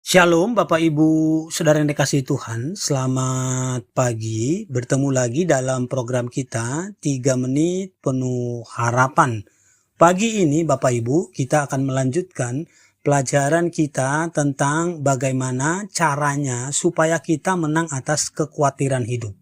Shalom Bapak Ibu Saudara yang dikasihi Tuhan, selamat pagi, bertemu lagi dalam program kita 3 menit penuh harapan. Pagi ini Bapak Ibu kita akan melanjutkan pelajaran kita tentang bagaimana caranya supaya kita menang atas kekhawatiran hidup.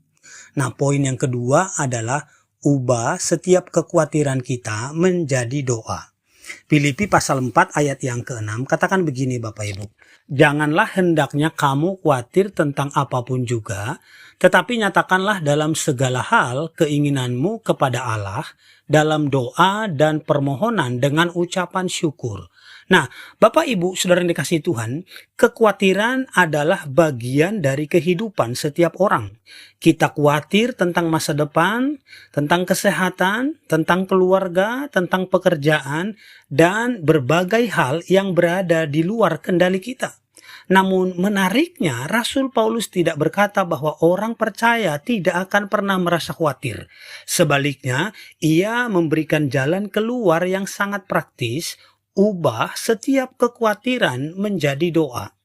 Nah, poin yang kedua adalah ubah setiap kekhawatiran kita menjadi doa. Filipi pasal 4 ayat yang ke-6 katakan begini Bapak Ibu. Janganlah hendaknya kamu khawatir tentang apapun juga, tetapi nyatakanlah dalam segala hal keinginanmu kepada Allah dalam doa dan permohonan dengan ucapan syukur. Nah, Bapak Ibu Saudara yang dikasihi Tuhan, kekhawatiran adalah bagian dari kehidupan setiap orang. Kita khawatir tentang masa depan, tentang kesehatan, tentang keluarga, tentang pekerjaan, dan berbagai hal yang berada di luar kendali kita. Namun menariknya, Rasul Paulus tidak berkata bahwa orang percaya tidak akan pernah merasa khawatir. Sebaliknya, ia memberikan jalan keluar yang sangat praktis, ubah setiap kekhawatiran menjadi doa.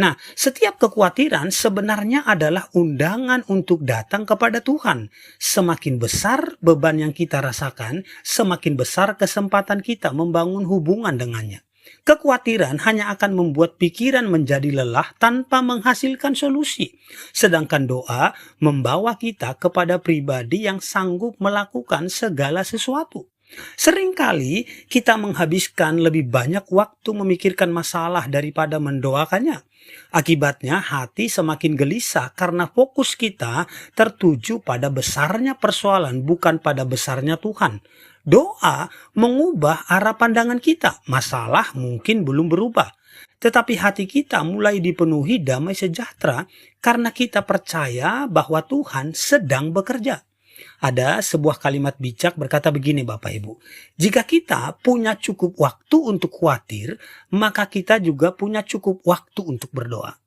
Nah, setiap kekhawatiran sebenarnya adalah undangan untuk datang kepada Tuhan. Semakin besar beban yang kita rasakan, semakin besar kesempatan kita membangun hubungan dengannya. Kekhawatiran hanya akan membuat pikiran menjadi lelah tanpa menghasilkan solusi. Sedangkan doa membawa kita kepada pribadi yang sanggup melakukan segala sesuatu. Seringkali kita menghabiskan lebih banyak waktu memikirkan masalah daripada mendoakannya. Akibatnya hati semakin gelisah karena fokus kita tertuju pada besarnya persoalan bukan pada besarnya Tuhan. Doa mengubah arah pandangan kita. Masalah mungkin belum berubah, tetapi hati kita mulai dipenuhi damai sejahtera karena kita percaya bahwa Tuhan sedang bekerja. Ada sebuah kalimat bijak berkata begini Bapak Ibu. Jika kita punya cukup waktu untuk khawatir, maka kita juga punya cukup waktu untuk berdoa.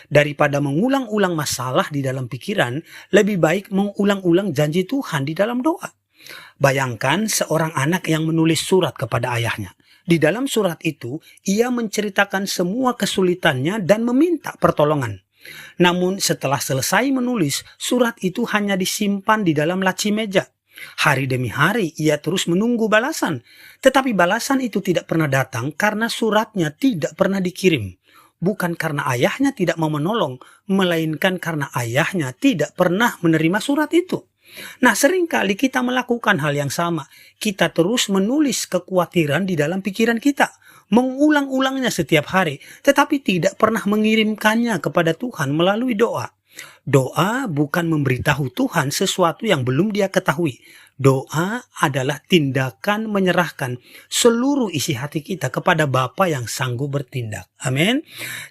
Daripada mengulang-ulang masalah di dalam pikiran, lebih baik mengulang-ulang janji Tuhan di dalam doa. Bayangkan seorang anak yang menulis surat kepada ayahnya. Di dalam surat itu, ia menceritakan semua kesulitannya dan meminta pertolongan. Namun setelah selesai menulis, surat itu hanya disimpan di dalam laci meja. Hari demi hari ia terus menunggu balasan. Tetapi balasan itu tidak pernah datang karena suratnya tidak pernah dikirim. Bukan karena ayahnya tidak mau menolong, melainkan karena ayahnya tidak pernah menerima surat itu. Nah, seringkali kita melakukan hal yang sama. Kita terus menulis kekhawatiran di dalam pikiran kita, mengulang-ulangnya setiap hari, tetapi tidak pernah mengirimkannya kepada Tuhan melalui doa. Doa bukan memberitahu Tuhan sesuatu yang belum Dia ketahui. Doa adalah tindakan menyerahkan seluruh isi hati kita kepada Bapa yang sanggup bertindak. Amin.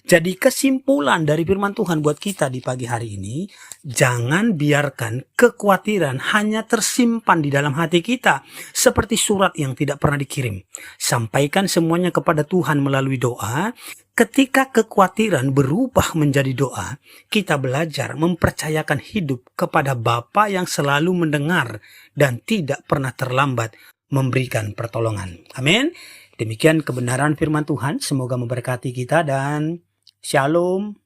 Jadi kesimpulan dari firman Tuhan buat kita di pagi hari ini, jangan biarkan kekhawatiran hanya tersimpan di dalam hati kita seperti surat yang tidak pernah dikirim. Sampaikan semuanya kepada Tuhan melalui doa. Ketika kekhawatiran berubah menjadi doa, kita belajar mempercayakan hidup kepada Bapa yang selalu mendengar dan tidak pernah terlambat memberikan pertolongan. Amin. Demikian kebenaran firman Tuhan. Semoga memberkati kita dan shalom.